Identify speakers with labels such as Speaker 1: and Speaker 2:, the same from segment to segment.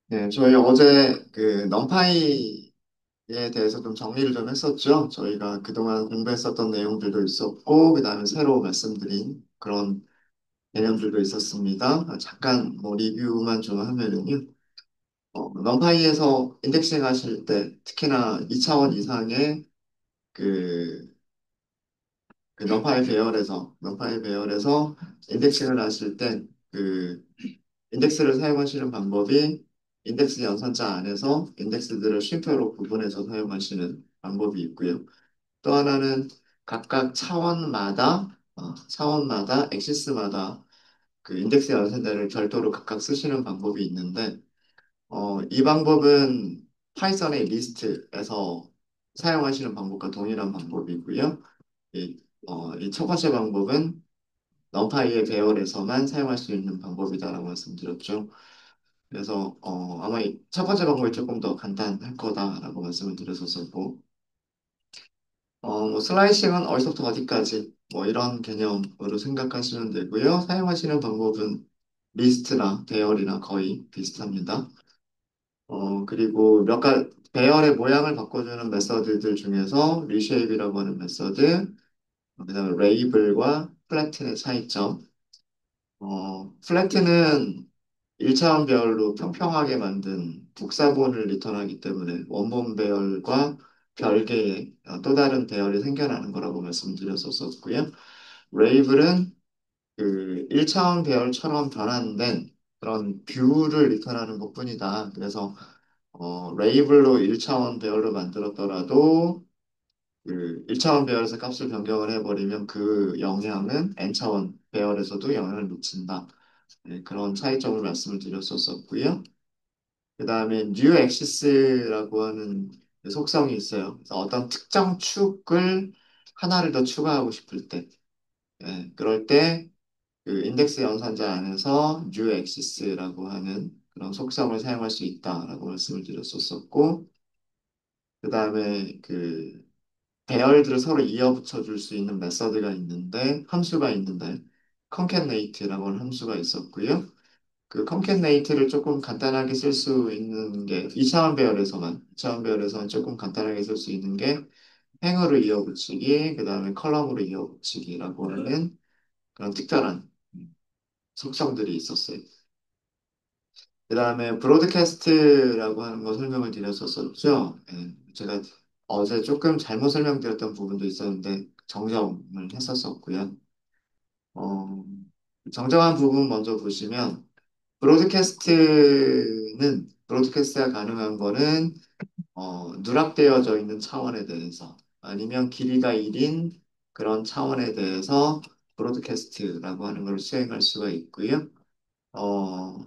Speaker 1: 네, 저희 어제 그 넘파이에 대해서 좀 정리를 좀 했었죠. 저희가 그동안 공부했었던 내용들도 있었고, 그 다음에 새로 말씀드린 그런 개념들도 있었습니다. 잠깐 뭐 리뷰만 좀 하면은요. 넘파이에서 인덱싱 하실 때 특히나 2차원 이상의 그, 그 넘파이 배열에서 인덱싱을 하실 때 그 인덱스를 사용하시는 방법이 인덱스 연산자 안에서 인덱스들을 쉼표로 구분해서 사용하시는 방법이 있고요. 또 하나는 각각 차원마다, 엑시스마다 그 인덱스 연산자를 별도로 각각 쓰시는 방법이 있는데, 이 방법은 파이썬의 리스트에서 사용하시는 방법과 동일한 방법이고요. 이 첫 번째 방법은 넘파이의 배열에서만 사용할 수 있는 방법이다라고 말씀드렸죠. 그래서 아마 첫 번째 방법이 조금 더 간단할 거다라고 말씀을 드렸었고, 뭐 슬라이싱은 어디서부터 어디까지 뭐 이런 개념으로 생각하시면 되고요. 사용하시는 방법은 리스트나 배열이나 거의 비슷합니다. 그리고 배열의 모양을 바꿔주는 메서드들 중에서 리쉐입이라고 하는 메서드, 그다음에 레이블과 플래튼의 차이점. 플래트는 1차원 배열로 평평하게 만든 복사본을 리턴하기 때문에 원본 배열과 별개의 또 다른 배열이 생겨나는 거라고 말씀드렸었고요. 레이블은 그 1차원 배열처럼 변환된 그런 뷰를 리턴하는 것뿐이다. 그래서 레이블로 1차원 배열로 만들었더라도 그 1차원 배열에서 값을 변경을 해버리면 그 영향은 n차원 배열에서도 영향을 미친다. 네, 그런 차이점을 말씀을 드렸었고요. 그 다음에 뉴 엑시스라고 하는 그 속성이 있어요. 그래서 어떤 특정 축을 하나를 더 추가하고 싶을 때, 그럴 때 그 인덱스 연산자 안에서 뉴 엑시스라고 하는 그런 속성을 사용할 수 있다라고 말씀을 드렸었고, 그 다음에 그 배열들을 서로 이어붙여 줄 수 있는 함수가 있는데, concatenate라고 하는 함수가 있었고요. 그 컨캣네이트를 조금 간단하게 쓸 수 있는 게 2차원 배열에서는 조금 간단하게 쓸 수 있는 게 행으로 이어붙이기, 그 다음에 컬럼으로 이어붙이기라고 하는 그런 특별한 속성들이 있었어요. 그 다음에 브로드캐스트라고 하는 거 설명을 드렸었죠. 제가 어제 조금 잘못 설명드렸던 부분도 있었는데 정정을 했었었고요. 어, 정정한 부분 먼저 보시면 브로드캐스트가 가능한 거는 누락되어져 있는 차원에 대해서 아니면 길이가 1인 그런 차원에 대해서 브로드캐스트라고 하는 걸 수행할 수가 있고요. 어,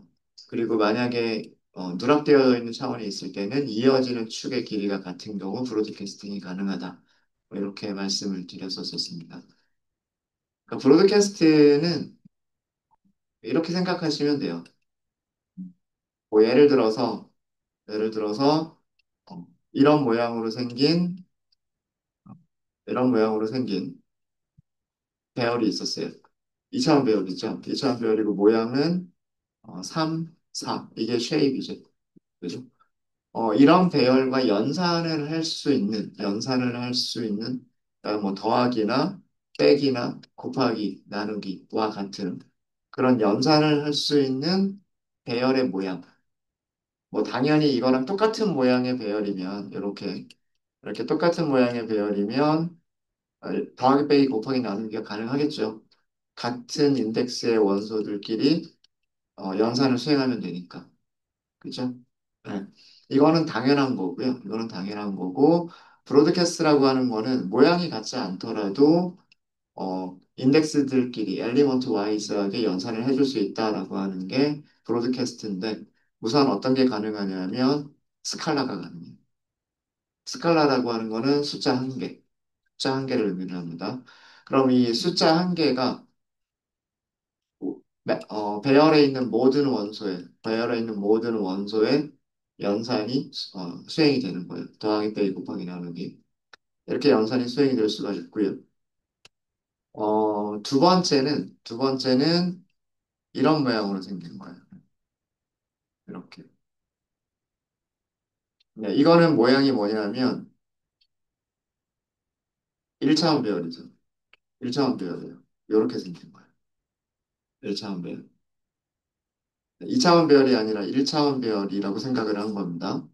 Speaker 1: 그리고 만약에 누락되어 있는 차원이 있을 때는 이어지는 축의 길이가 같은 경우 브로드캐스팅이 가능하다. 뭐 이렇게 말씀을 드렸었습니다. 그러니까 브로드캐스트는 이렇게 생각하시면 돼요. 뭐 예를 들어서 어, 이런 모양으로 생긴 이런 모양으로 생긴 배열이 있었어요. 2차원 배열이죠. 2차원 배열이고 모양은 3, 4 이게 쉐입이죠. 그죠? 이런 배열과 연산을 할 수 있는 그러니까 뭐 더하기나 빼기나 곱하기 나누기와 같은 그런 연산을 할 수 있는 배열의 모양. 뭐 당연히 이거랑 똑같은 모양의 배열이면 이렇게 똑같은 모양의 배열이면 더하기 빼기 곱하기 나누기가 가능하겠죠. 같은 인덱스의 원소들끼리 연산을 수행하면 되니까. 그죠? 네. 이거는 당연한 거고, 브로드캐스트라고 하는 거는 모양이 같지 않더라도, 인덱스들끼리 엘리먼트 와이즈하게 연산을 해줄 수 있다라고 하는 게 브로드캐스트인데, 우선 어떤 게 가능하냐면, 스칼라가 가능해요. 스칼라라고 하는 거는 숫자 한 개를 의미를 합니다. 그럼 이 숫자 한 개가 배열에 있는 모든 원소의 연산이 수행이 되는 거예요. 더하기 빼기 곱하기 나누기. 이렇게 연산이 수행이 될 수가 있고요. 두 번째는 이런 모양으로 생긴 거예요. 이렇게. 네, 이거는 모양이 뭐냐면 1차원 배열이죠. 1차원 배열이에요. 이렇게 생긴 거예요. 1차원 배열. 2차원 배열이 아니라 1차원 배열이라고 생각을 한 겁니다.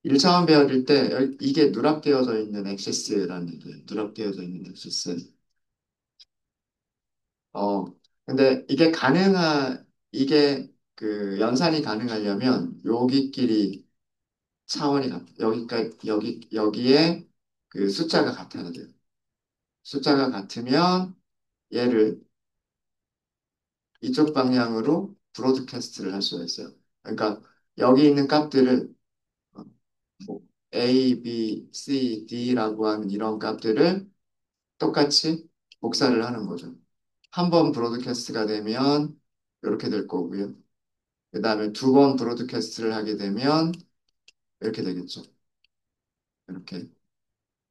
Speaker 1: 1차원 배열일 때 이게 누락되어져 있는 액시스라는 얘기예요. 누락되어져 있는 액시스. 어, 근데 이게 그 연산이 가능하려면 여기끼리 차원이 여기에 그 숫자가 같아야 돼요. 숫자가 같으면 얘를 이쪽 방향으로 브로드캐스트를 할 수가 있어요. 그러니까 여기 있는 값들을 어, 뭐 A, B, C, D라고 하는 이런 값들을 똑같이 복사를 하는 거죠. 한 번 브로드캐스트가 되면 이렇게 될 거고요. 그 다음에 두 번 브로드캐스트를 하게 되면 이렇게 되겠죠. 이렇게.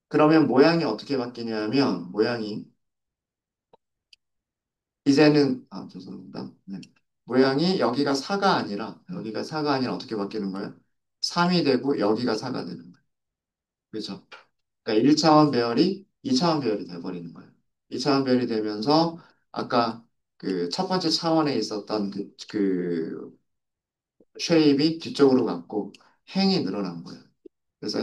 Speaker 1: 그러면 모양이 어떻게 바뀌냐면 모양이 이제는 죄송합니다. 네. 모양이 여기가 4가 아니라 어떻게 바뀌는 거예요? 3이 되고 여기가 4가 되는 거예요. 그렇죠? 그러니까 1차원 배열이 2차원 배열이 돼버리는 거예요. 2차원 배열이 되면서 아까 그 첫 번째 차원에 있었던 그 쉐입이 뒤쪽으로 갔고 행이 늘어난 거예요. 그래서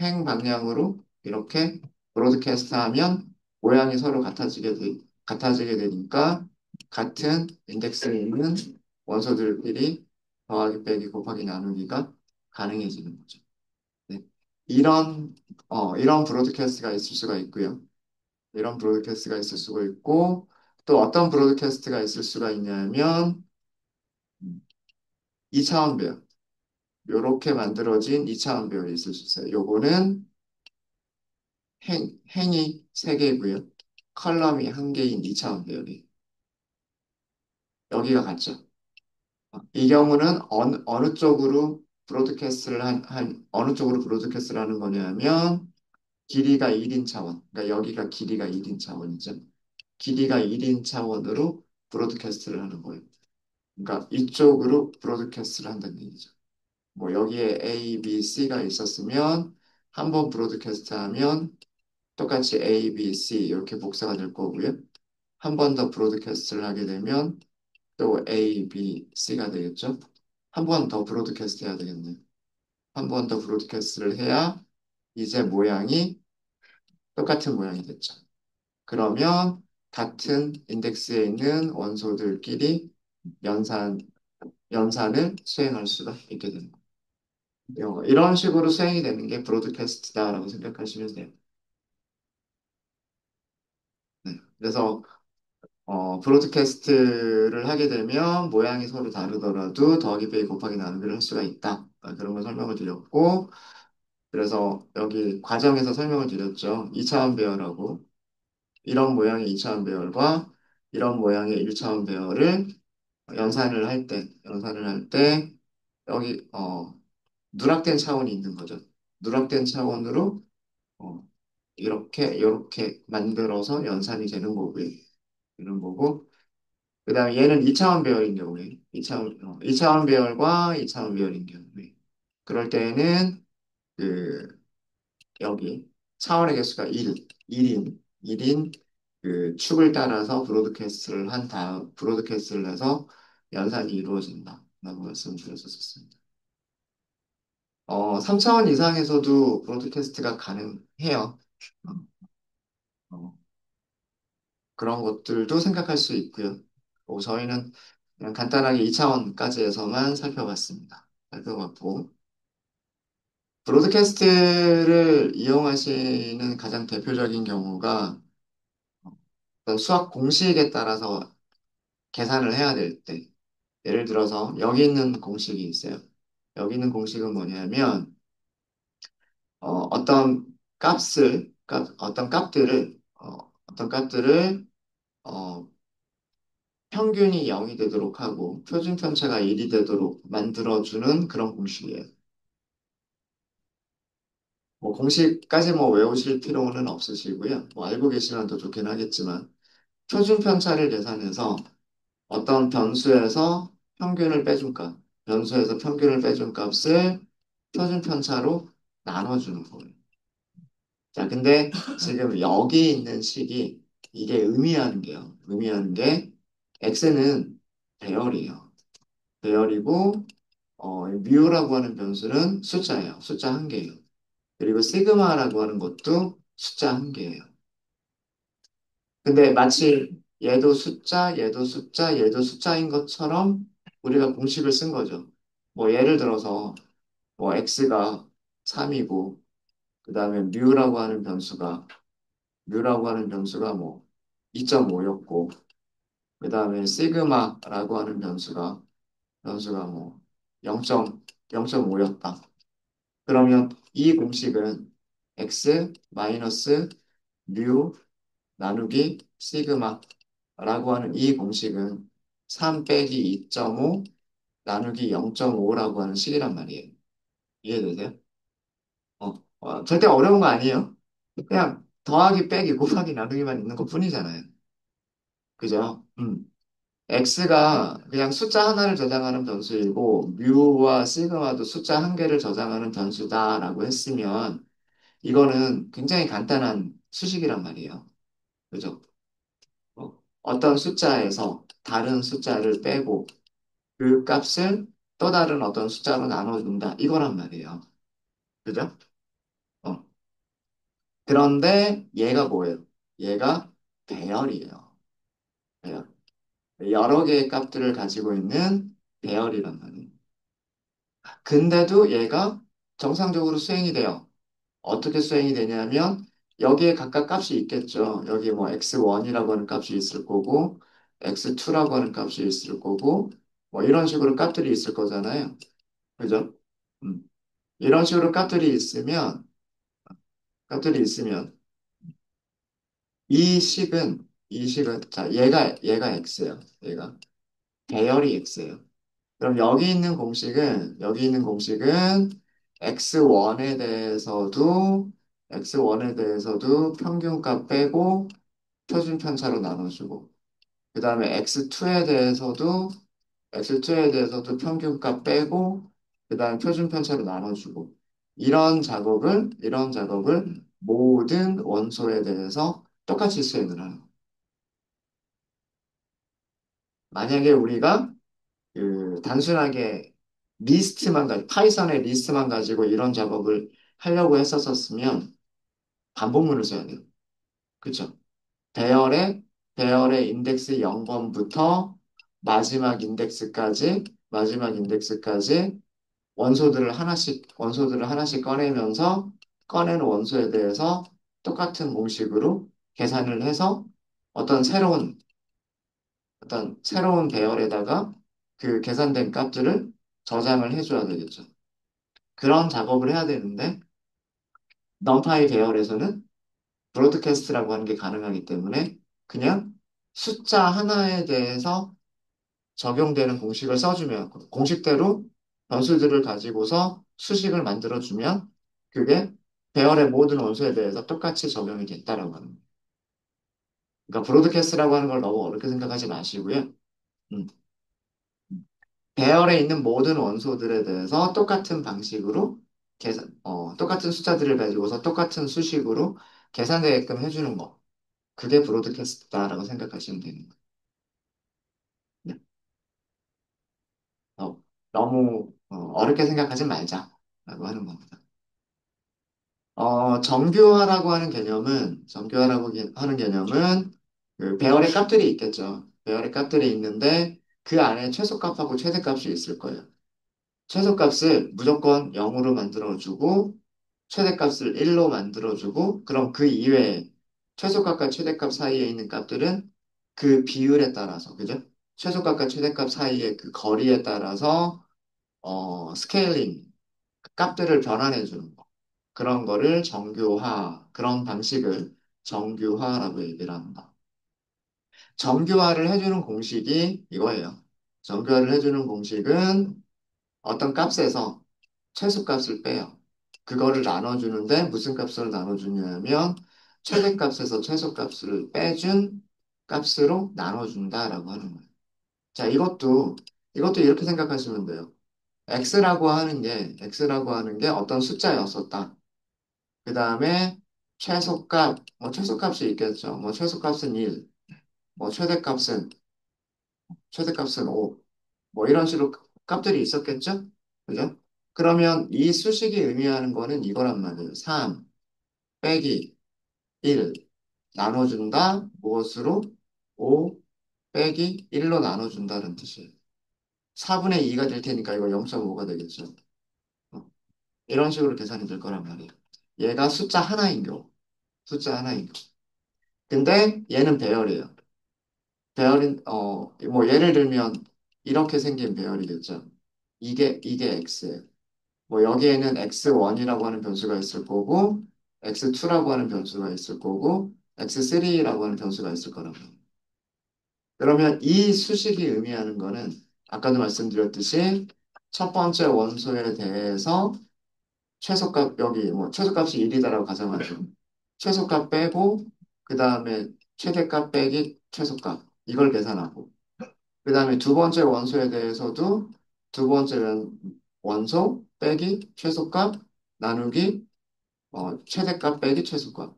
Speaker 1: 행 방향으로 이렇게 브로드캐스트 하면 모양이 서로 같아지게 되니까 같은 인덱스에 있는 원소들끼리 더하기 빼기 곱하기 나누기가 가능해지는 거죠. 네. 이런 브로드캐스트가 있을 수가 있고요. 이런 브로드캐스트가 있을 수가 있고 또 어떤 브로드캐스트가 있을 수가 있냐면 2차원 배열. 이렇게 만들어진 2차원 배열이 있을 수 있어요. 요거는 행이 3개고요. 컬럼이 1개인 2차원 배열이 여기가 같죠. 이 경우는 어느 쪽으로 브로드캐스트를 하는 거냐면 길이가 1인 차원. 그러니까 여기가 길이가 1인 차원이죠. 길이가 1인 차원으로 브로드캐스트를 하는 거예요. 그러니까 이쪽으로 브로드캐스트를 한다는 얘기죠. 뭐 여기에 A, B, C가 있었으면 한 번 브로드캐스트 하면 똑같이 A, B, C 이렇게 복사가 될 거고요. 한 번 더 브로드캐스트를 하게 되면 또 A, B, C가 되겠죠. 한 번 더 브로드캐스트 해야 되겠네요. 한 번 더 브로드캐스트를 해야 이제 모양이 똑같은 모양이 됐죠. 그러면 같은 인덱스에 있는 원소들끼리 연산, 연산을 수행할 수가 있게 되는 거예요. 이런 식으로 수행이 되는 게 브로드캐스트다라고 생각하시면 돼요. 네. 그래서 브로드캐스트를 하게 되면 모양이 서로 다르더라도 더하기 빼기 곱하기 나누기를 할 수가 있다. 그런 걸 설명을 드렸고, 그래서 여기 과정에서 설명을 드렸죠. 2차원 배열하고 이런 모양의 2차원 배열과 이런 모양의 1차원 배열을 연산을 할 때 여기 누락된 차원이 있는 거죠. 누락된 차원으로 어, 이렇게 만들어서 연산이 되는 거고요. 이런 거고. 그다음에 얘는 2차원 배열인 경우에 2차원 배열과 2차원 배열인 경우에 그럴 때에는 그 여기 차원의 개수가 1인 그 축을 따라서 브로드캐스트를 해서 연산이 이루어진다. 라고 말씀드렸었습니다. 3차원 이상에서도 브로드캐스트가 가능해요. 어, 어, 그런 것들도 생각할 수 있고요. 저희는 그냥 간단하게 2차원까지 해서만 살펴봤고, 브로드캐스트를 이용하시는 가장 대표적인 경우가 어떤 수학 공식에 따라서 계산을 해야 될 때, 예를 들어서 여기 있는 공식이 있어요. 여기 있는 공식은 뭐냐면, 어떤 어떤 값들을, 어, 평균이 0이 되도록 하고 표준 편차가 1이 되도록 만들어주는 그런 공식이에요. 뭐 공식까지 뭐 외우실 필요는 없으시고요. 뭐 알고 계시면 더 좋긴 하겠지만 표준 편차를 계산해서 어떤 변수에서 평균을 빼준 값을 표준 편차로 나눠주는 거예요. 자, 근데 지금 여기 있는 식이 이게 의미하는 게요. 의미하는 게 x는 배열이에요. 배열이고 뮤라고 하는 변수는 숫자예요. 숫자 한 개예요. 그리고 시그마라고 하는 것도 숫자 한 개예요. 근데 마치 얘도 숫자, 얘도 숫자, 얘도 숫자인 것처럼 우리가 공식을 쓴 거죠. 뭐 예를 들어서 뭐 x가 3이고 그다음에 뮤라고 하는 변수가 뭐 2.5였고 그다음에 시그마라고 하는 변수가 뭐 0.5였다. 그러면 이 공식은 x 마이너스 뮤 나누기 시그마라고 하는 이 공식은 3 빼기 2.5 나누기 0.5라고 하는 식이란 말이에요. 이해되세요? 절대 어려운 거 아니에요. 그냥 더하기 빼기 곱하기 나누기만 있는 것 뿐이잖아요. 그죠? x가 그냥 숫자 하나를 저장하는 변수이고 뮤와 시그마도 숫자 한 개를 저장하는 변수다라고 했으면 이거는 굉장히 간단한 수식이란 말이에요. 그죠? 어떤 숫자에서 다른 숫자를 빼고 그 값을 또 다른 어떤 숫자로 나눠준다. 이거란 말이에요. 그죠? 어. 그런데 얘가 뭐예요? 얘가 배열이에요. 배열. 여러 개의 값들을 가지고 있는 배열이란 말이에요. 근데도 얘가 정상적으로 수행이 돼요. 어떻게 수행이 되냐면 여기에 각각 값이 있겠죠. 여기 뭐 x1이라고 하는 값이 있을 거고 x2라고 하는 값이 있을 거고 뭐 이런 식으로 값들이 있을 거잖아요. 그죠? 음. 이런 식으로 값들이 있으면 이 식은 자 얘가 x예요. 얘가 배열이 x예요. 그럼 여기 있는 공식은 x1에 대해서도 평균값 빼고 표준 편차로 나눠주고 그 다음에 x2에 대해서도 평균값 빼고 그 다음에 표준 편차로 나눠주고 이런 작업을 모든 원소에 대해서 똑같이 수행을 하는 거예요. 만약에 우리가 그 단순하게 파이썬의 리스트만 가지고 이런 작업을 하려고 했었으면 반복문을 써야 돼요. 그쵸? 배열의, 배열의 인덱스 0번부터 마지막 인덱스까지 원소들을 하나씩 꺼내면서 꺼낸 원소에 대해서 똑같은 공식으로 계산을 해서 어떤 새로운 배열에다가 그 계산된 값들을 저장을 해줘야 되겠죠. 그런 작업을 해야 되는데 넘파이 배열에서는 브로드캐스트라고 하는 게 가능하기 때문에 그냥 숫자 하나에 대해서 적용되는 공식을 써주면 공식대로 변수들을 가지고서 수식을 만들어주면 그게 배열의 모든 원소에 대해서 똑같이 적용이 됐다라고 하는 거예요. 그러니까 브로드캐스트라고 하는 걸 너무 어렵게 생각하지 마시고요. 음. 배열에 있는 모든 원소들에 대해서 똑같은 방식으로 똑같은 숫자들을 가지고서 똑같은 수식으로 계산되게끔 해주는 거. 그게 브로드캐스트다라고 생각하시면 되는 거예요. 네. 너무 어렵게 생각하지 말자라고 하는 겁니다. 정규화라고 하는 개념은 그 배열의 값들이 있겠죠. 배열의 값들이 있는데 그 안에 최소값하고 최대값이 있을 거예요. 최소값을 무조건 0으로 만들어주고 최대값을 1로 만들어주고 그럼 그 이외에 최소값과 최대값 사이에 있는 값들은 그 비율에 따라서 그죠? 최소값과 최대값 사이의 그 거리에 따라서 스케일링 값들을 변환해 주는 거 그런 방식을 정규화라고 얘기를 합니다. 정규화를 해주는 공식이 이거예요. 정규화를 해주는 공식은 어떤 값에서 최소값을 빼요. 그거를 나눠주는데 무슨 값으로 나눠주냐면 최대값에서 최소값을 빼준 값으로 나눠준다라고 하는 거예요. 자, 이것도 이렇게 생각하시면 돼요. x라고 하는 게 어떤 숫자였었다. 그 다음에 최소값이 있겠죠. 뭐 최소값은 1, 뭐 최대값은 5, 뭐 이런 식으로 값들이 있었겠죠? 그죠? 그러면 이 수식이 의미하는 거는 이거란 말이에요. 3 빼기 1 나눠준다. 무엇으로? 5 빼기 1로 나눠준다는 뜻이에요. 4분의 2가 될 테니까 이거 0.5가 되겠죠. 어, 이런 식으로 계산이 될 거란 말이에요. 얘가 숫자 하나인 거. 근데 얘는 배열이에요. 뭐 예를 들면 이렇게 생긴 배열이겠죠. 이게 x예요. 뭐 여기에는 x1이라고 하는 변수가 있을 거고, x2라고 하는 변수가 있을 거고, x3라고 하는 변수가 있을 거라고. 그러면 이 수식이 의미하는 거는 아까도 말씀드렸듯이 첫 번째 원소에 대해서 최소값 여기 뭐 최소값이 1이다라고 가정하죠. 최소값 빼고 그 다음에 최대값 빼기 최소값 이걸 계산하고 그 다음에 두 번째 원소에 대해서도 두 번째 원소 빼기 최소값 나누기 최대값 빼기 최소값.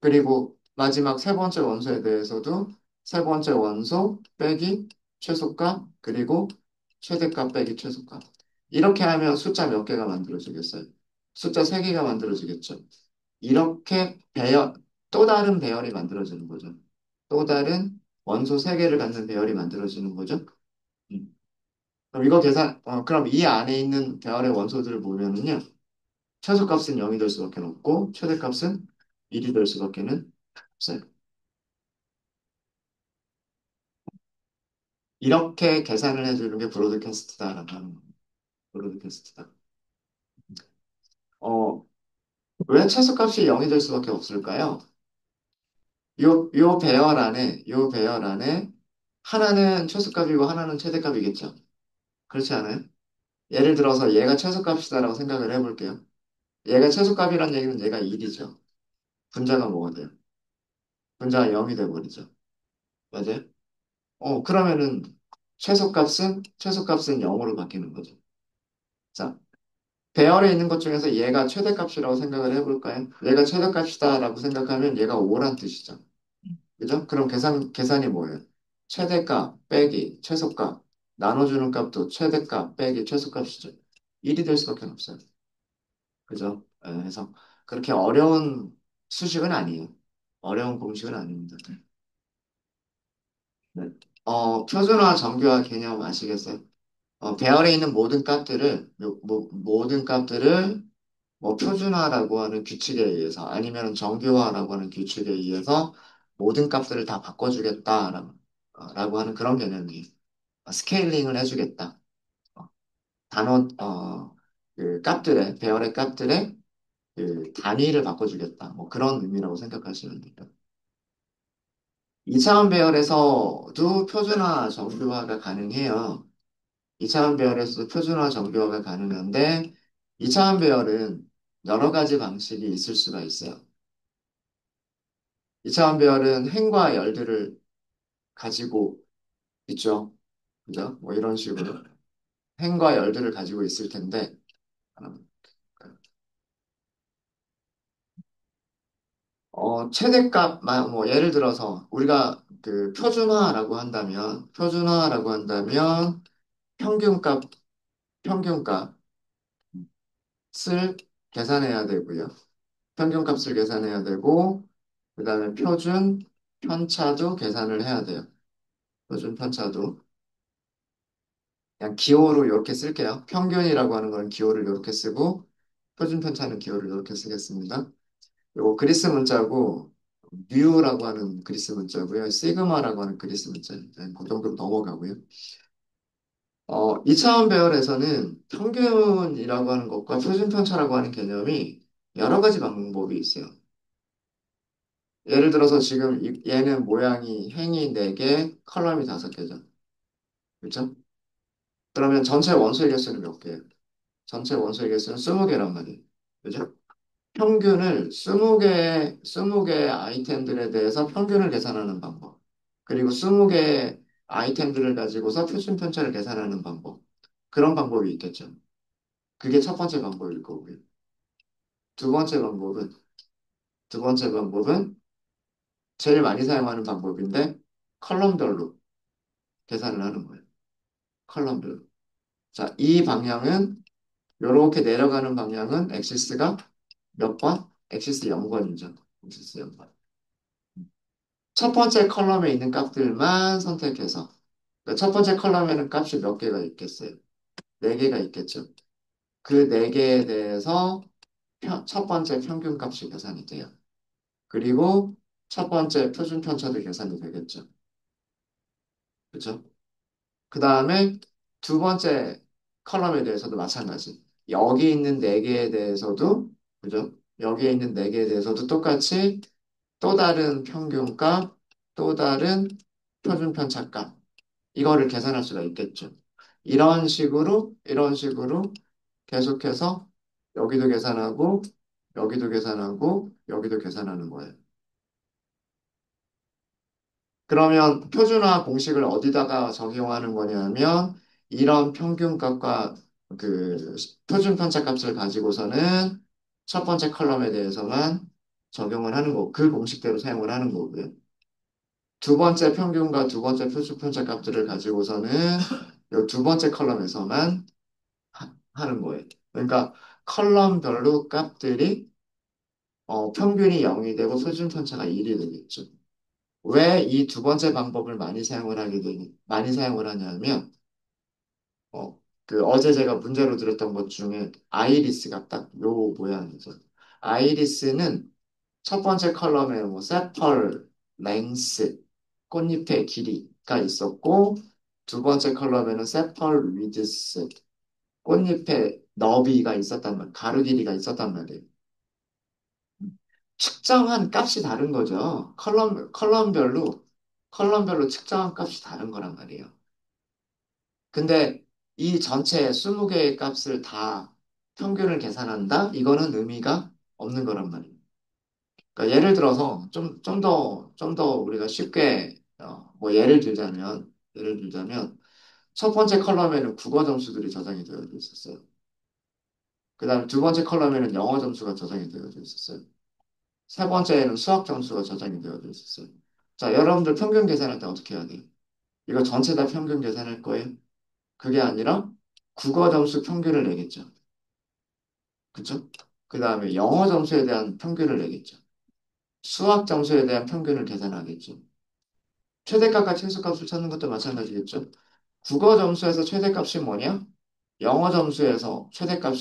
Speaker 1: 그리고 마지막 세 번째 원소에 대해서도 세 번째 원소 빼기 최소값 그리고 최대값 빼기 최소값. 이렇게 하면 숫자 몇 개가 만들어지겠어요? 숫자 3개가 만들어지겠죠. 이렇게 또 다른 배열이 만들어지는 거죠. 또 다른 원소 3개를 갖는 배열이 만들어지는 거죠. 음. 그럼 이 안에 있는 배열의 원소들을 보면은요. 최소값은 0이 될 수밖에 없고, 최대값은 1이 될 수밖에 없어요. 이렇게 계산을 해주는 게 브로드캐스트다라고 하는 거예요. 브로드캐스트다. 어, 왜 최소값이 0이 될 수밖에 없을까요? 요 배열 안에 하나는 최소값이고 하나는 최대값이겠죠. 그렇지 않아요? 예를 들어서 얘가 최소값이다라고 생각을 해볼게요. 얘가 최소값이란 얘기는 얘가 1이죠. 분자가 뭐가 돼요? 분자가 0이 돼버리죠. 맞아요? 그러면은 최소값은 0으로 바뀌는 거죠. 자, 배열에 있는 것 중에서 얘가 최대값이라고 생각을 해볼까요? 얘가 최대값이다라고 생각하면 얘가 5란 뜻이죠. 그죠? 그럼 계산이 뭐예요? 최대값 빼기 최소값 나눠주는 값도 최대값 빼기 최소값이죠. 1이 될 수밖에 없어요. 그죠? 그래서 그렇게 어려운 수식은 아니에요. 어려운 공식은 아닙니다. 네. 표준화 정교화 개념 아시겠어요? 배열에 있는 모든 값들을 뭐 표준화라고 하는 규칙에 의해서 아니면 정교화라고 하는 규칙에 의해서 모든 값들을 다 바꿔주겠다라고 라고 하는 그런 개념이 스케일링을 해주겠다. 어, 단원 배열의 값들의 그 단위를 바꿔주겠다. 뭐 그런 의미라고 생각하시면 돼요. 2차원 배열에서도 표준화 정교화가 가능해요. 2차원 배열에서도 표준화 정교화가 가능한데 2차원 배열은 여러 가지 방식이 있을 수가 있어요. 2차원 배열은 행과 열들을 가지고 있죠. 그죠? 뭐 이런 식으로 행과 열들을 가지고 있을 텐데 최대값만 뭐 예를 들어서 우리가 그 표준화라고 한다면 평균값 평균값을 계산해야 되고요. 평균값을 계산해야 되고 그다음에 표준 편차도 계산을 해야 돼요. 표준 편차도 그냥 기호로 이렇게 쓸게요. 평균이라고 하는 건 기호를 이렇게 쓰고 표준 편차는 기호를 이렇게 쓰겠습니다. 요거 그리스 문자고 뮤라고 하는 그리스 문자고요. 시그마라고 하는 그리스 문자. 그 정도로 넘어가고요. 2차원 배열에서는 평균이라고 하는 것과 표준 편차라고 하는 개념이 여러 가지 방법이 있어요. 예를 들어서 지금 얘는 모양이 행이 4개, 컬럼이 5개죠. 그렇죠? 그러면 전체 원소의 개수는 몇 개예요? 전체 원소의 개수는 20개란 말이에요. 그죠? 평균을 20개 아이템들에 대해서 평균을 계산하는 방법. 그리고 20개 아이템들을 가지고서 표준 편차를 계산하는 방법. 그런 방법이 있겠죠. 그게 첫 번째 방법일 거고요. 두 번째 방법은, 두 번째 방법은 제일 많이 사용하는 방법인데 컬럼별로 계산을 하는 거예요. 컬럼별로. 자, 이 방향은 이렇게 내려가는 방향은 엑시스가 몇 번? 엑시스 0번이죠. 엑시스 0번. 첫 번째 컬럼에 있는 값들만 선택해서 그러니까 첫 번째 컬럼에는 값이 몇 개가 있겠어요? 네 개가 있겠죠. 그 네 개에 대해서 첫 번째 평균 값이 계산이 돼요. 그리고 첫 번째 표준 편차도 계산이 되겠죠. 그렇죠? 그 다음에 두 번째 컬럼에 대해서도 마찬가지. 여기 있는 네 개에 대해서도 그죠? 여기에 있는 네 개에 대해서도 똑같이 또 다른 평균값, 또 다른 표준 편차값 이거를 계산할 수가 있겠죠. 이런 식으로 계속해서 여기도 계산하고 여기도 계산하고 여기도 계산하는 거예요. 그러면 표준화 공식을 어디다가 적용하는 거냐면 이런 평균값과 그 표준 편차값을 가지고서는 첫 번째 컬럼에 대해서만 적용을 하는 거고 그 공식대로 사용을 하는 거고요. 두 번째 평균과 두 번째 표준 편차값들을 가지고서는 이 두 번째 컬럼에서만 하는 거예요. 그러니까 컬럼별로 값들이 평균이 0이 되고 표준 편차가 1이 되겠죠. 왜 이 두 번째 방법을 많이 사용을 하냐면, 어제 제가 문제로 들었던 것 중에 아이리스가 딱 요 모양이죠. 아이리스는 첫 번째 컬럼에 뭐 세펄, 랭스, 꽃잎의 길이가 있었고, 두 번째 컬럼에는 세펄, 위드스, 꽃잎의 너비가 있었단 말, 가로 길이가 있었단 말이에요. 측정한 값이 다른 거죠. 컬럼별로 측정한 값이 다른 거란 말이에요. 근데 이 전체 20개의 값을 다 평균을 계산한다? 이거는 의미가 없는 거란 말이에요. 그러니까 예를 들어서 좀 더 우리가 쉽게, 뭐 예를 들자면, 첫 번째 컬럼에는 국어 점수들이 저장이 되어 있었어요. 그 다음 두 번째 컬럼에는 영어 점수가 저장이 되어 있었어요. 세 번째에는 수학 점수가 저장이 되어 있었어요. 자, 여러분들 평균 계산할 때 어떻게 해야 돼요? 이거 전체 다 평균 계산할 거예요? 그게 아니라 국어 점수 평균을 내겠죠. 그쵸? 그 다음에 영어 점수에 대한 평균을 내겠죠. 수학 점수에 대한 평균을 계산하겠죠. 최대값과 최소값을 찾는 것도 마찬가지겠죠. 국어 점수에서 최대값이 뭐냐? 영어 점수에서 최대값,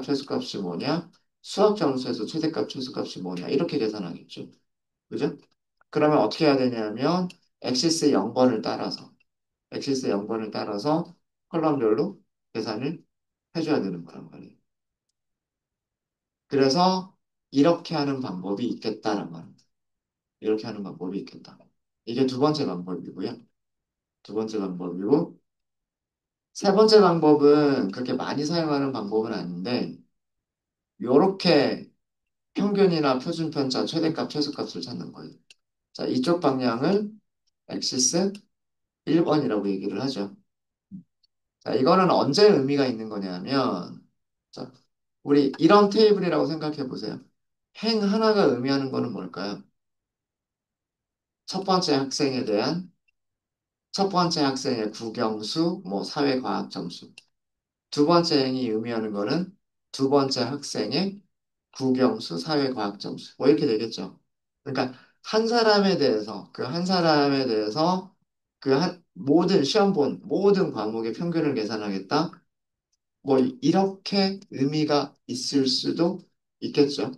Speaker 1: 최소값이 뭐냐? 수학 점수에서 최대값, 최소값이 뭐냐? 이렇게 계산하겠죠. 그죠? 그러면 어떻게 해야 되냐면, 엑시스 0번을 따라서, 엑시스 0번을 따라서 컬럼별로 계산을 해줘야 되는 거란 말이에요. 그래서 이렇게 하는 방법이 있겠다란 말입니다. 이렇게 하는 방법이 있겠다. 이게 두 번째 방법이고요. 두 번째 방법이고, 세 번째 방법은 그렇게 많이 사용하는 방법은 아닌데, 이렇게 평균이나 표준편차, 최대값, 최소값을 찾는 거예요. 자, 이쪽 방향을 엑시스 1번이라고 얘기를 하죠. 자, 이거는 언제 의미가 있는 거냐면, 자, 우리 이런 테이블이라고 생각해 보세요. 행 하나가 의미하는 거는 뭘까요? 첫 번째 학생에 대한 첫 번째 학생의 국영수, 뭐 사회과학 점수. 두 번째 행이 의미하는 거는 두 번째 학생의 국영수, 사회과학 점수. 뭐 이렇게 되겠죠. 그러니까 한 사람에 대해서 그 한 사람에 대해서 모든 시험 본 모든 과목의 평균을 계산하겠다. 뭐 이렇게 의미가 있을 수도 있겠죠.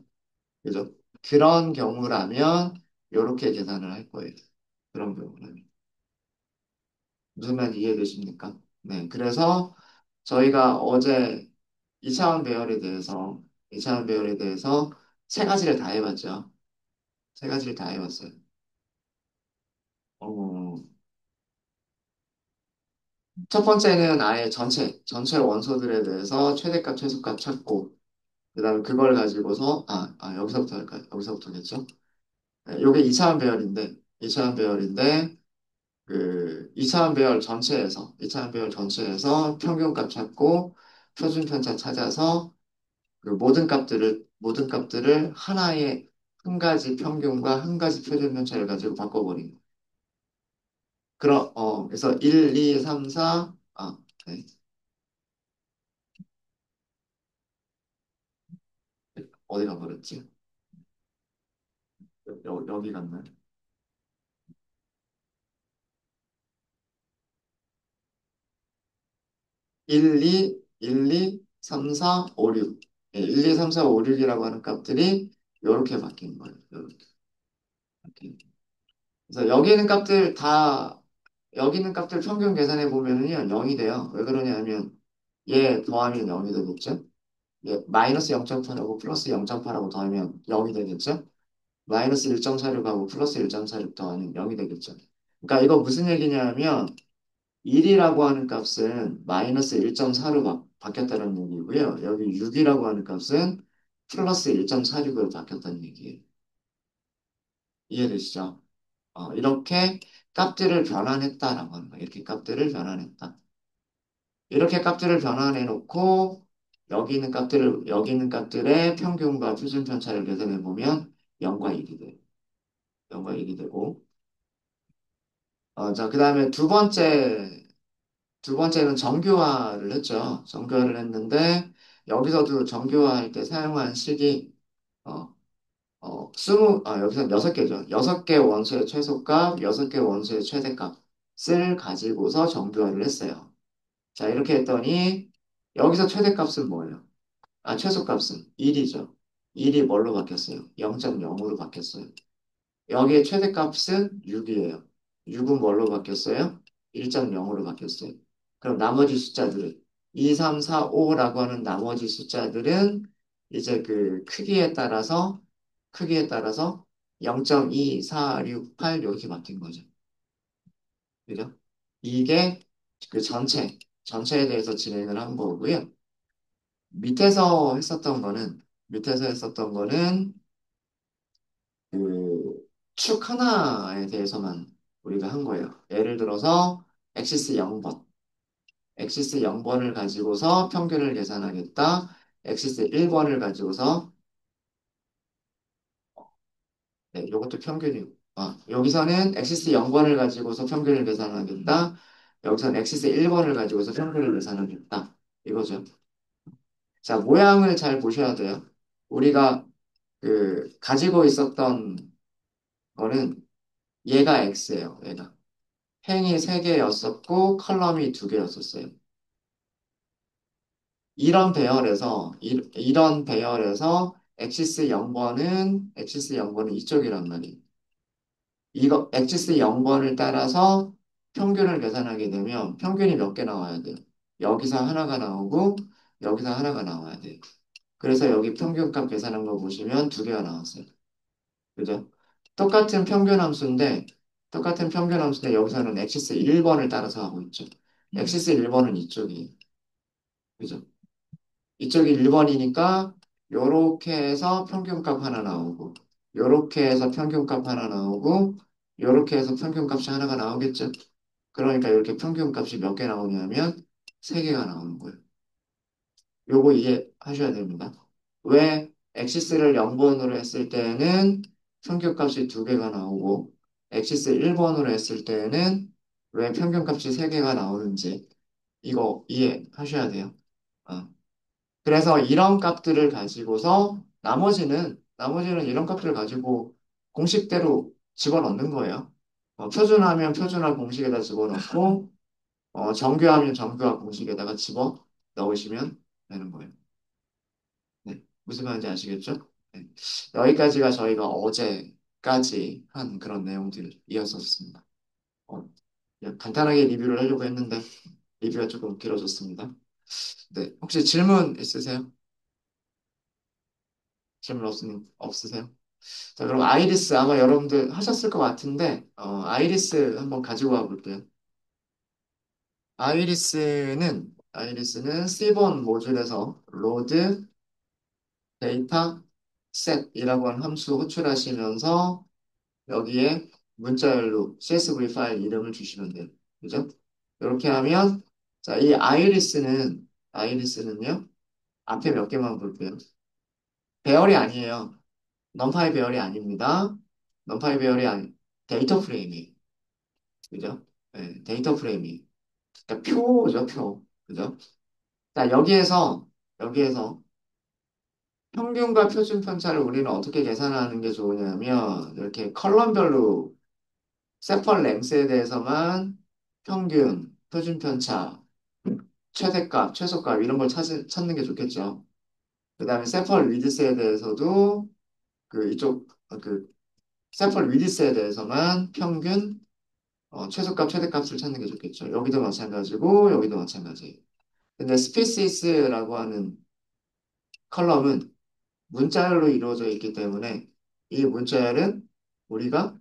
Speaker 1: 그죠? 그런 경우라면 이렇게 계산을 할 거예요. 그런 경우라면. 무슨 말인지 이해되십니까? 네. 그래서 저희가 어제 2차원 배열에 대해서 2차원 배열에 대해서 세 가지를 다 해봤죠. 세 가지를 다 해봤어요. 어, 첫 번째는 아예 전체 원소들에 대해서 최대값, 최소값 찾고, 그 다음에 그걸 가지고서, 여기서부터 할까요? 여기서부터겠죠? 네, 요게 2차원 배열인데, 2차원 배열인데, 그 2차원 배열 전체에서 2차원 배열 전체에서 평균값 찾고 표준 편차 찾아서 그 모든 값들을 하나의 한 가지 평균과 한 가지 표준 편차를 가지고 바꿔버린 거. 그래서 1, 2, 3, 4, 네. 어디 가버렸지? 여기 갔나? 1, 2, 1, 2, 3, 4, 5, 6. 예, 1, 2, 3, 4, 5, 6이라고 하는 값들이 이렇게 바뀐 거예요. 이렇게. 그래서 여기 있는 값들 평균 계산해 보면은요, 0이 돼요. 왜 그러냐면, 얘 더하면 0이 되겠죠? 얘 마이너스 0.8하고 플러스 0.8하고 더하면 0이 되겠죠? 마이너스 1.46하고 플러스 1.46 더하면 0이 되겠죠? 그러니까 이거 무슨 얘기냐면, 1이라고 하는 값은 마이너스 1.4로 바뀌었다는 얘기고요. 여기 6이라고 하는 값은 플러스 1.46으로 바뀌었다는 얘기예요. 이해되시죠? 이렇게 값들을 변환했다라고 하는 거예요. 이렇게 값들을 변환했다. 이렇게 값들을 변환해 놓고 여기 있는 값들의 평균과 표준 편차를 계산해 보면 0과 1이 돼요. 0과 1이 되고 자, 그다음에 두 번째는 정교화를 했죠. 정교화를 했는데 여기서도 정교화할 때 사용한 식이 어, 여기서 여섯 개죠. 여섯 개 원소의 최소값, 여섯 개 원소의 최대값을 가지고서 정교화를 했어요. 자, 이렇게 했더니 여기서 최대값은 뭐예요? 최소값은 1이죠. 1이 뭘로 바뀌었어요? 0.0으로 바뀌었어요. 여기에 최대값은 6이에요. 6은 뭘로 바뀌었어요? 1.0으로 바뀌었어요. 그럼 나머지 숫자들은 2, 3, 4, 5라고 하는 나머지 숫자들은 이제 그 크기에 따라서 0.2, 4, 6, 8 이렇게 바뀐 거죠. 그죠? 이게 그 전체에 대해서 진행을 한 거고요. 밑에서 했었던 거는 그 축 하나에 대해서만 우리가 한 거예요. 예를 들어서 엑시스 0번. 엑시스 0번을 가지고서 평균을 계산하겠다. 엑시스 1번을 가지고서 네, 이것도 평균이고. 여기서는 엑시스 0번을 가지고서 평균을 계산하겠다. 여기서는 엑시스 1번을 가지고서 평균을 계산하겠다. 이거죠. 자, 모양을 잘 보셔야 돼요. 우리가 가지고 있었던 거는 얘가 X예요. 얘가. 행이 3개였었고 컬럼이 2개였었어요. 이런 배열에서 엑시스 0번은 이쪽이란 말이에요. 이거 엑시스 0번을 따라서 평균을 계산하게 되면 평균이 몇 개 나와야 돼요? 여기서 하나가 나오고 여기서 하나가 나와야 돼요. 그래서 여기 평균값 계산한 거 보시면 2개가 나왔어요. 그죠? 똑같은 평균 함수인데 여기서는 엑시스 1번을 따라서 하고 있죠. 엑시스 1번은 이쪽이에요. 그죠? 이쪽이 1번이니까 요렇게 해서 평균값 하나 나오고 요렇게 해서 평균값 하나 나오고 요렇게 해서 평균값이 하나가 나오겠죠. 그러니까 이렇게 평균값이 몇 개 나오냐면 3개가 나오는 거예요. 요거 이해하셔야 됩니다. 왜 엑시스를 0번으로 했을 때는 평균값이 2개가 나오고 엑시스 1번으로 했을 때는 왜 평균값이 3개가 나오는지 이거 이해하셔야 돼요. 어. 그래서 이런 값들을 가지고서 나머지는 이런 값들을 가지고 공식대로 집어넣는 거예요. 표준화하면 표준화 공식에다 집어넣고 정규하면 정규화 공식에다가 집어넣으시면 되는 거예요. 네, 무슨 말인지 아시겠죠? 네. 여기까지가 저희가 어제까지 한 그런 내용들이었었습니다. 그냥 간단하게 리뷰를 하려고 했는데 리뷰가 조금 길어졌습니다. 네, 혹시 질문 있으세요? 질문 없으세요? 자, 그럼 아이리스 아마 여러분들 하셨을 것 같은데, 아이리스 한번 가지고 와 볼게요. 아이리스는 C본 모듈에서 load 데이터 set이라고 하는 함수 호출하시면서 여기에 문자열로 CSV 파일 이름을 주시면 돼요. 그죠? 이렇게 하면, 자, 이 아이리스는요, 앞에 몇 개만 볼게요. 배열이 아니에요. 넘파이 배열이 아닙니다. 넘파이 배열이 아니, 데이터 프레임이. 그죠? 네, 데이터 프레임이. 그러니까 표죠, 표. 그죠? 자, 여기에서 평균과 표준 편차를 우리는 어떻게 계산하는 게 좋으냐면, 이렇게 컬럼별로 세펄 랭스에 대해서만 평균, 표준 편차, 최대값, 최소값 이런 걸 찾는 게 좋겠죠. 그 다음에 세펄 위드스에 대해서도 이쪽 세펄 위드스에 대해서만 평균, 최소값, 최대값을 찾는 게 좋겠죠. 여기도 마찬가지고 여기도 마찬가지. 근데 스피시스라고 하는 컬럼은 문자열로 이루어져 있기 때문에 이 문자열은 우리가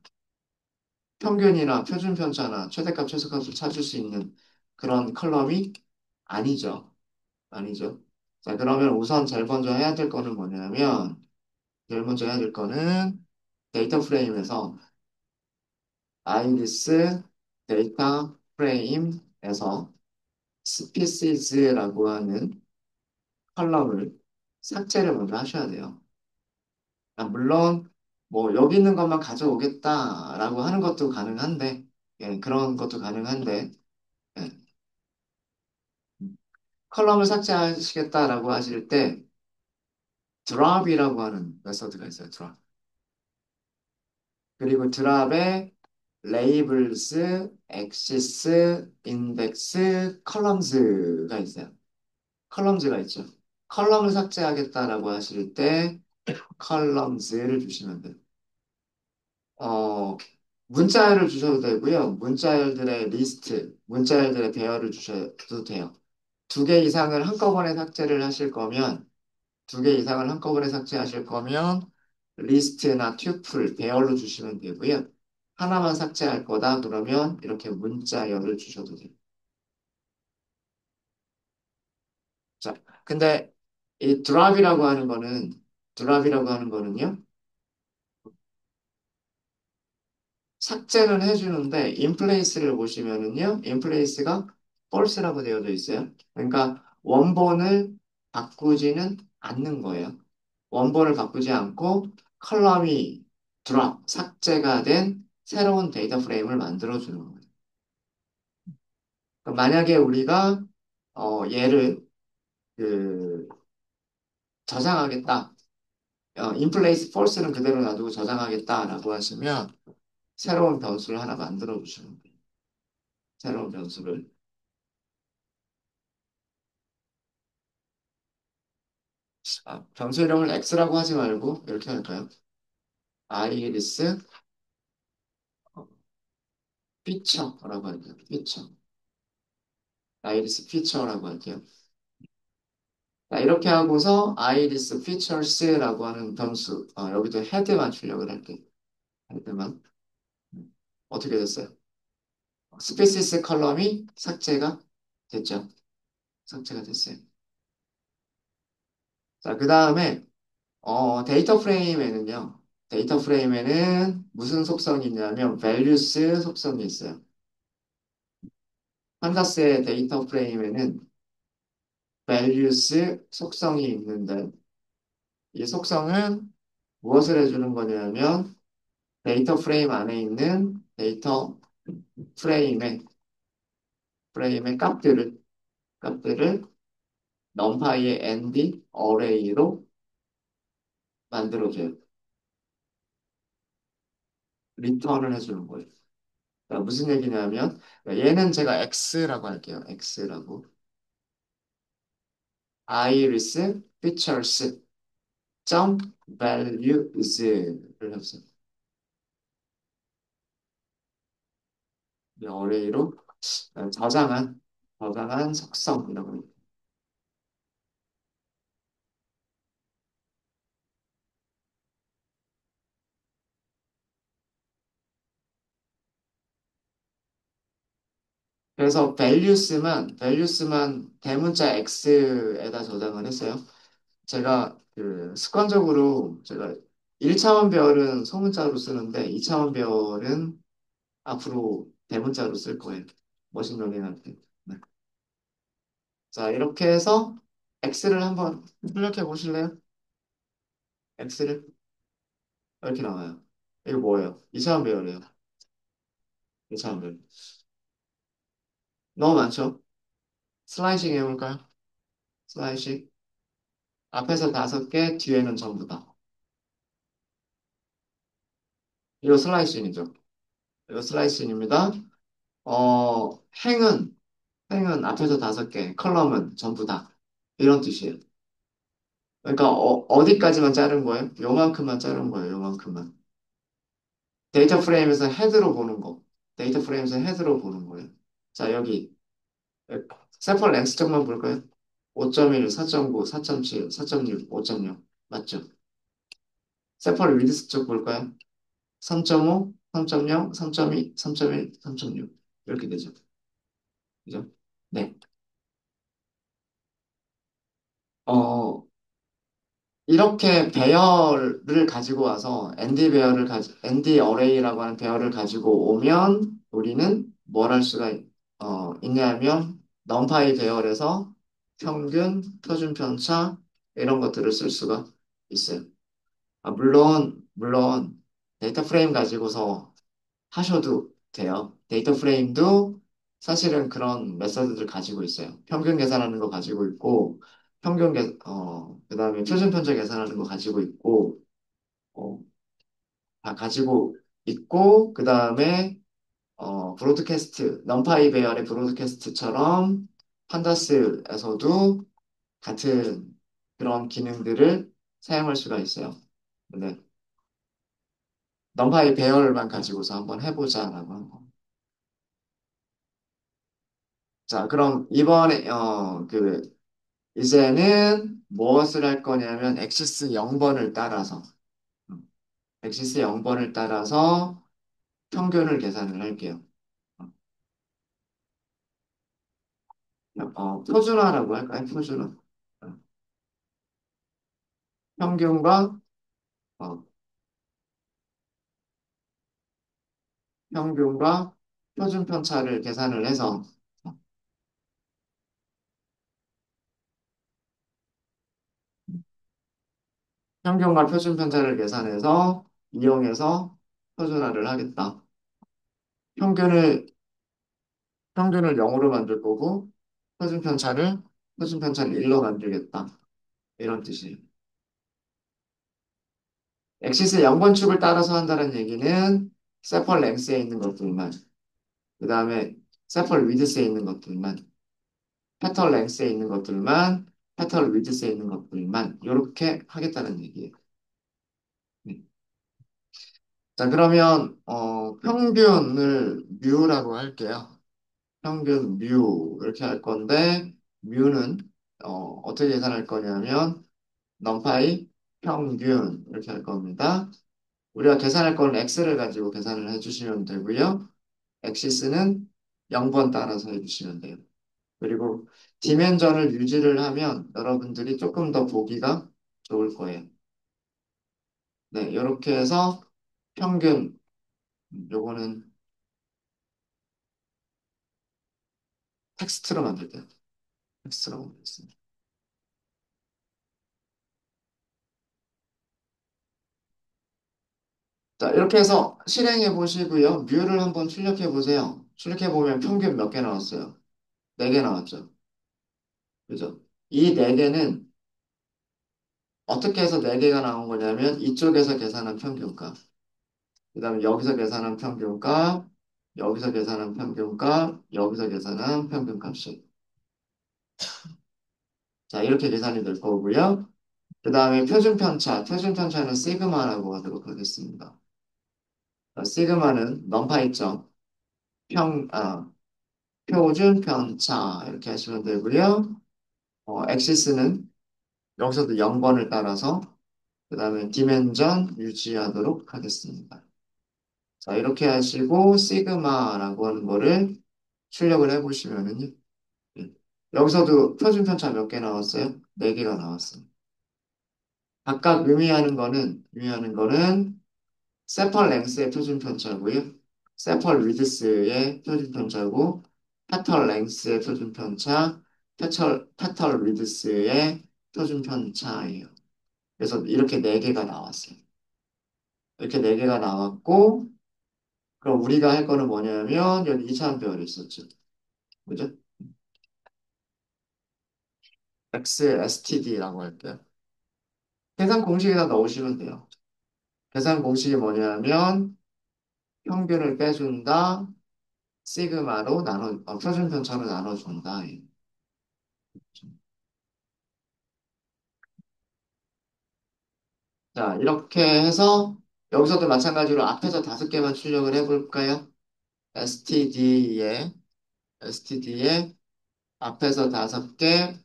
Speaker 1: 평균이나 표준 편차나 최대값, 최소값을 찾을 수 있는 그런 컬럼이 아니죠. 아니죠. 자, 그러면 우선 제일 먼저 해야 될 거는 뭐냐면, 제일 먼저 해야 될 거는 데이터 프레임에서 아이리스 데이터 프레임에서 스피시즈라고 하는 컬럼을 삭제를 먼저 하셔야 돼요. 아, 물론 뭐 여기 있는 것만 가져오겠다라고 하는 것도 가능한데, 예, 그런 것도 가능한데, 예, 컬럼을 삭제하시겠다라고 하실 때 드랍이라고 하는 메서드가 있어요. 드랍. 그리고 드랍에 레이블스, 엑시스, 인덱스, 컬럼즈가 있어요. 컬럼즈가 있죠. 컬럼을 삭제하겠다라고 하실 때 컬럼즈를 주시면 돼요. 어, 문자열을 주셔도 되고요. 문자열들의 리스트, 문자열들의 배열을 주셔도 돼요. 두 개 이상을 한꺼번에 삭제를 하실 거면 두 개 이상을 한꺼번에 삭제하실 거면 리스트나 튜플, 배열로 주시면 되고요. 하나만 삭제할 거다 그러면 이렇게 문자열을 주셔도 돼요. 자, 근데 이 드랍이라고 하는 거는요. 삭제는 해주는데 인플레이스를 보시면은요. 인플레이스가 false라고 되어져 있어요. 그러니까 원본을 바꾸지는 않는 거예요. 원본을 바꾸지 않고 컬럼이 드랍, 삭제가 된 새로운 데이터 프레임을 만들어주는 거예요. 그럼 만약에 우리가 얘를 그 저장하겠다. 인플레이스 폴스는 그대로 놔두고 저장하겠다라고 하시면 새로운 변수를 하나 만들어 주시면 돼요. 새로운 변수를. 변수 이름을 x라고 하지 말고 이렇게 할까요? iris feature라고 할게요. feature. iris feature라고 할게요. 자, 이렇게 하고서 iris features라고 하는 변수, 여기도 헤드만 출력을 할게요. 헤드만. 어떻게 됐어요? 스페시스 컬럼이 삭제가 됐죠. 삭제가 됐어요. 자, 그 다음에 데이터 프레임에는 무슨 속성이 있냐면 values 속성이 있어요. 판다스의 데이터 프레임에는 values 속성이 있는데 이 속성은 무엇을 해주는 거냐면 데이터 프레임 안에 있는 데이터 프레임의 값들을 numPy의 ND 어레이로 만들어줘요. 리턴을 해주는 거예요. 그러니까 무슨 얘기냐면 얘는 제가 X라고 할게요. X라고. iris features 점 values를 했어요. 이 어레이로 저장한 속성이라고 해요. 그래서 values만 대문자 x에다 저장을 했어요. 제가 습관적으로 제가 1차원 배열은 소문자로 쓰는데 2차원 배열은 앞으로 대문자로 쓸 거예요. 머신러닝 할 때. 네. 자, 이렇게 해서 X를 한번 출력해 보실래요? X를 이렇게 나와요. 이거 뭐예요? 이차원 배열이에요. 이차원 배열. 너무 많죠? 슬라이싱 해볼까요? 슬라이싱. 앞에서 5개, 뒤에는 전부 다. 이거 슬라이싱이죠. 이거 슬라이싱입니다. 행은, 행은 앞에서 5개, 컬럼은 전부 다. 이런 뜻이에요. 그러니까 어디까지만 자른 거예요? 요만큼만 자른 거예요. 요만큼만. 데이터 프레임에서 헤드로 보는 거. 데이터 프레임에서 헤드로 보는 거예요. 자, 여기 샘플 랭스 쪽만 볼까요? 5.1, 4.9, 4.7, 4.6, 5.0 맞죠? 샘플 위드스 쪽 볼까요? 3.5, 3.0, 3.2, 3.1, 3.6 이렇게 되죠. 그죠? 네. 어, 이렇게 배열을 가지고 와서 ND 어레이라고 하는 배열을 가지고 오면 우리는 뭘 할 수가 있냐면 넘파이 배열에서 평균, 표준 편차 이런 것들을 쓸 수가 있어요. 물론 데이터 프레임 가지고서 하셔도 돼요. 데이터 프레임도 사실은 그런 메서드들 가지고 있어요. 평균 계산하는 거 가지고 있고, 그다음에 표준 편차 계산하는 거 가지고 있고, 어, 다 가지고 있고, 그다음에 넘파이 배열의 브로드캐스트처럼 판다스에서도 같은 그런 기능들을 사용할 수가 있어요. 네. 넘파이 배열만 가지고서 한번 해보자라고 한 거. 자, 그럼 이번에 이제는 무엇을 할 거냐면 엑시스 0번을 따라서 엑시스 0번을 따라서 평균을 계산을 할게요. 표준화라고 할까요? 표준화. 어, 평균과 어, 평균과 표준 편차를 계산을 해서 평균과 표준 편차를 계산해서 이용해서 표준화를 하겠다. 평균을 평균을 0으로 만들 거고 표준 편차를 1로 만들겠다. 이런 뜻이에요. 엑시스 0번축을 따라서 한다는 얘기는 세펄 랭스에 있는 것들만, 그 다음에 세펄 위드스에 있는 것들만, 페털 랭스에 있는 것들만, 페털 위드스에 있는 것들만 이렇게 하겠다는 얘기예요. 네. 자, 그러면 평균을 뮤라고 할게요. 평균 뮤 이렇게 할 건데 뮤는 어떻게 계산할 거냐면 넘파이 평균 이렇게 할 겁니다. 우리가 계산할 건 x를 가지고 계산을 해주시면 되고요. 엑시스는 0번 따라서 해주시면 돼요. 그리고 디멘전을 유지를 하면 여러분들이 조금 더 보기가 좋을 거예요. 네, 이렇게 해서 평균, 요거는 텍스트로 만들게요. 텍스트로 만들겠습니다. 자, 이렇게 해서 실행해 보시고요. 뮤를 한번 출력해 보세요. 출력해 보면 평균 몇 개 나왔어요? 4개 나왔죠. 그죠? 이 4개는 어떻게 해서 4개가 나온 거냐면 이쪽에서 계산한 평균값. 그 다음에 여기서 계산한 평균값, 여기서 계산한 평균값, 여기서 계산한 평균값이. 자, 이렇게 계산이 될 거고요. 그 다음에 표준 편차는 시그마라고 하도록 하겠습니다. 자, 시그마는 넘파이점, 표준 편차 이렇게 하시면 되고요. 엑시스는 여기서도 0번을 따라서 그 다음에 디멘전 유지하도록 하겠습니다. 자, 이렇게 하시고 시그마라고 하는 거를 출력을 해보시면은요. 예. 여기서도 표준 편차 몇 개 나왔어요? 4개가 나왔어요. 각각 의미하는 거는 세펄 랭스의 표준 편차고요. 세펄 위드스의 표준편차고 페털 랭스의 표준편차, 페털 위드스의 표준편차예요. 그래서 이렇게 네 개가 나왔어요. 이렇게 네 개가 나왔고 그럼 우리가 할 거는 뭐냐면 여기 2차원 배열이 있었죠. 그죠? XSTD라고 할게요. 계산 공식에다 넣으시면 돼요. 계산 공식이 뭐냐면 평균을 빼준다, 시그마로 표준편차로 나눠준다. 예. 자, 이렇게 해서 여기서도 마찬가지로 앞에서 다섯 개만 출력을 해볼까요? STD에 앞에서 다섯 개,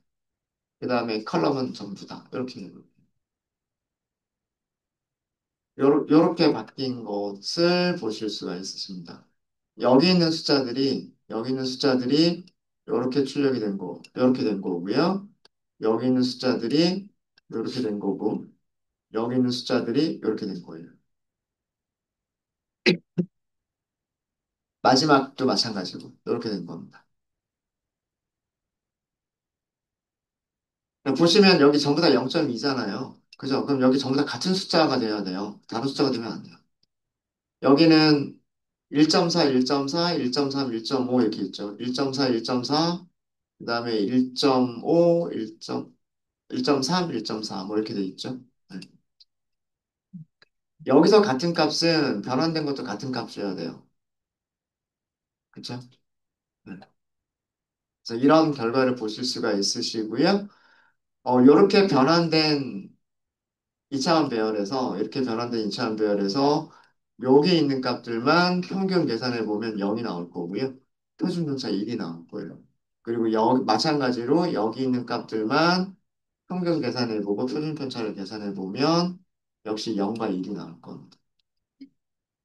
Speaker 1: 그 다음에 컬럼은 전부다. 이렇게 해볼게요. 요렇게 바뀐 것을 보실 수가 있으십니다. 여기 있는 숫자들이 이렇게 출력이 된 거, 이렇게 된 거고요. 여기 있는 숫자들이 이렇게 된 거고, 여기 있는 숫자들이 이렇게 된 거예요. 마지막도 마찬가지고, 이렇게 된 겁니다. 보시면 여기 전부 다 0.2잖아요. 그죠? 그럼 여기 전부 다 같은 숫자가 돼야 돼요. 다른 숫자가 되면 안 돼요. 여기는 1.4, 1.4, 1.3, 1.5 이렇게 있죠. 1.4, 1.4, 그 다음에 1.5, 1.3, 1.4 뭐 이렇게 돼 있죠. 네. 여기서 같은 값은 변환된 것도 같은 값이어야 돼요. 그쵸? 네. 그래서 이런 결과를 보실 수가 있으시고요. 이렇게 변환된 2차원 배열에서 이렇게 변환된 2차원 배열에서 여기 있는 값들만 평균 계산해 보면 0이 나올 거고요. 표준偏차 1이 나올 거예요. 그리고 마찬가지로 여기 있는 값들만 평균 계산해 보고 표준편차를 계산해 보면 역시 0과 1이 나올 겁니다.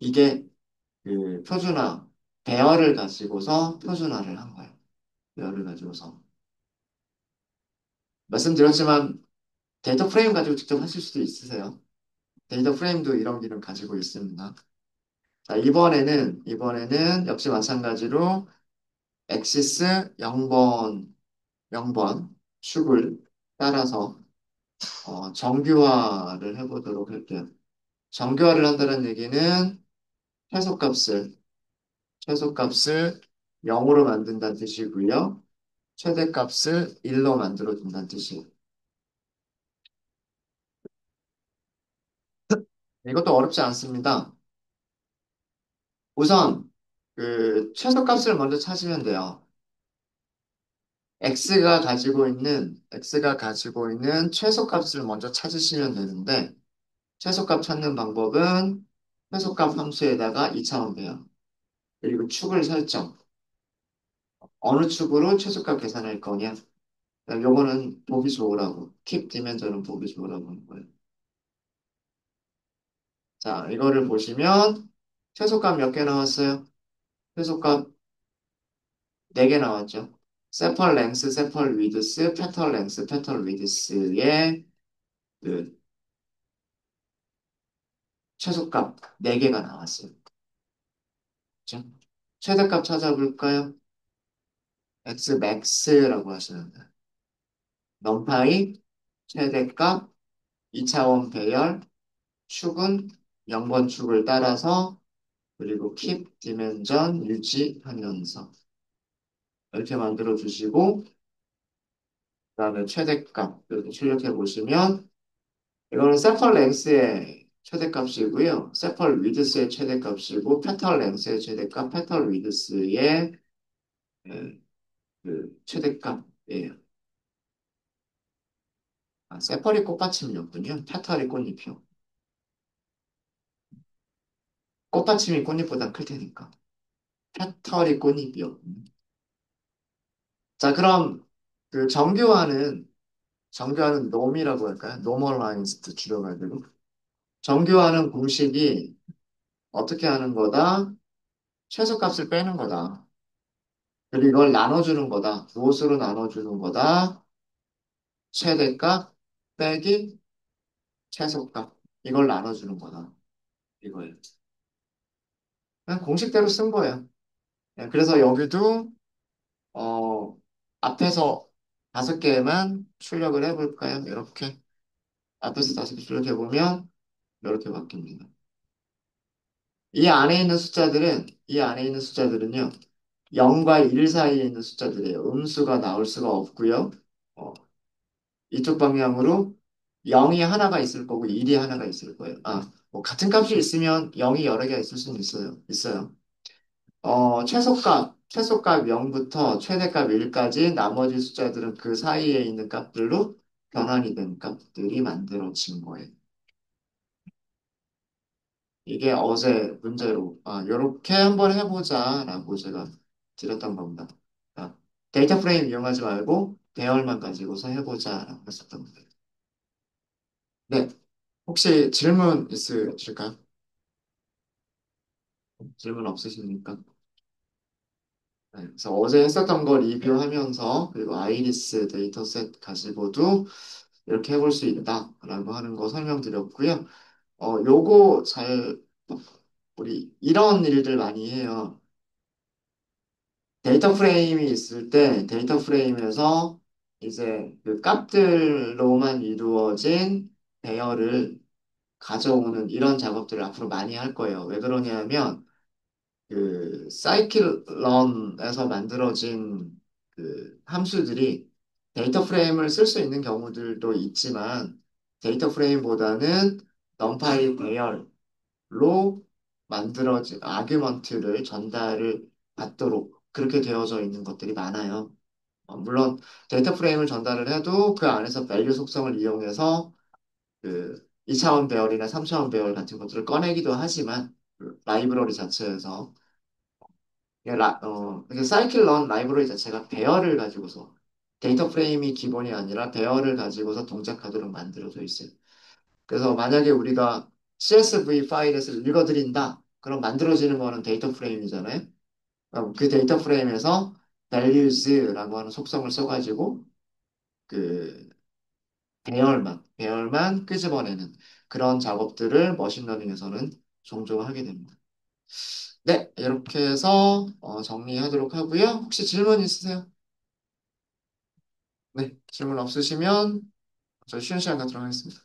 Speaker 1: 이게 그 배열을 가지고서 표준화를 한 거예요. 배열을 가지고서. 말씀드렸지만 데이터 프레임 가지고 직접 하실 수도 있으세요. 데이터 프레임도 이런 기능 가지고 있습니다. 자, 이번에는 역시 마찬가지로 엑시스 0번 축을 따라서 정규화를 해보도록 할게요. 정규화를 한다는 얘기는 최소값을 최소값을 0으로 만든다는 뜻이고요. 최대값을 1로 만들어준다는 뜻이에요. 이것도 어렵지 않습니다. 우선 그 최소값을 먼저 찾으면 돼요. x가 가지고 있는 최소값을 먼저 찾으시면 되는데 최소값 찾는 방법은 최소값 함수에다가 2차원 배열 그리고 축을 설정 어느 축으로 최소값 계산할 거냐 요거는 보기 좋으라고 keep dimension은 보기 좋으라고 하는 거예요. 자, 이거를 보시면 최소값 몇 개 나왔어요? 최소값 4개 나왔죠. 세펄 랭스, 세펄 위드스, 페털 랭스, 페털 위드스의 그 최소값 4개가 나왔어요. 그죠? 최대값 찾아볼까요? x max라고 하시면 돼요. 넘파이 최대값 2차원 배열 축은 0번 축을 따라서 그리고 keep dimension 유지하면서 이렇게 만들어 주시고 그다음에 최대값 이렇게 출력해 보시면 이거는 세펄 랭스의 최대값이고요. 세펄 위드스의 최대값이고 페털 랭스의 최대값, 페털 위드스의 그 최대값이에요. 세펄이 꽃받침이었군요. 페털이 꽃잎이요. 꽃받침이 꽃잎보다 클 테니까. 페털이 꽃잎이요. 자, 그럼 그 정교화는 놈이라고 할까요? normalized 줄여가지고. 정교화는 공식이 어떻게 하는 거다? 최소값을 빼는 거다. 그리고 이걸 나눠주는 거다. 무엇으로 나눠주는 거다? 최대값 빼기 최소값. 이걸 나눠주는 거다. 이거예요. 그냥 공식대로 쓴 거예요. 네, 그래서 여기도 어, 앞에서 5개만 출력을 해볼까요? 이렇게 앞에서 5개 출력해보면 이렇게 바뀝니다. 이 안에 있는 숫자들은요, 0과 1 사이에 있는 숫자들이에요. 음수가 나올 수가 없고요. 어, 이쪽 방향으로 0이 하나가 있을 거고 1이 하나가 있을 거예요. 뭐 같은 값이 있으면 0이 여러 개가 있을 수는 있어요. 최소값 0부터 최대값 1까지 나머지 숫자들은 그 사이에 있는 값들로 변환이 된 값들이 만들어진 거예요. 이게 어제 문제로, 요렇게 한번 해보자라고 제가 드렸던 겁니다. 아, 데이터 프레임 이용하지 말고 배열만 가지고서 해보자라고 했었던 거예요. 네. 혹시 질문 있으실까요? 질문 없으십니까? 네, 그래서 어제 했었던 거 리뷰하면서 그리고 아이리스 데이터셋 가지고도 이렇게 해볼 수 있다라고 하는 거 설명드렸고요. 요거 우리 이런 일들 많이 해요. 데이터 프레임이 있을 때 데이터 프레임에서 이제 그 값들로만 이루어진 배열을 가져오는 이런 작업들을 앞으로 많이 할 거예요. 왜 그러냐면 그 사이클런에서 만들어진 그 함수들이 데이터 프레임을 쓸 수 있는 경우들도 있지만 데이터 프레임보다는 numPy 배열로 만들어진 아규먼트를 전달을 받도록 그렇게 되어져 있는 것들이 많아요. 물론 데이터 프레임을 전달을 해도 그 안에서 밸류 속성을 이용해서 그 2차원 배열이나 3차원 배열 같은 것들을 꺼내기도 하지만 그 라이브러리 자체에서 이게 사이클런 라이브러리 자체가 배열을 가지고서 데이터 프레임이 기본이 아니라 배열을 가지고서 동작하도록 만들어져 있어요. 그래서 만약에 우리가 CSV 파일에서 읽어드린다. 그럼 만들어지는 거는 데이터 프레임이잖아요. 그럼 그 데이터 프레임에서 values라고 하는 속성을 써가지고 그 배열만 끄집어내는 그런 작업들을 머신러닝에서는 종종 하게 됩니다. 네, 이렇게 해서 정리하도록 하고요. 혹시 질문 있으세요? 네, 질문 없으시면 저 쉬는 시간 갖도록 하겠습니다.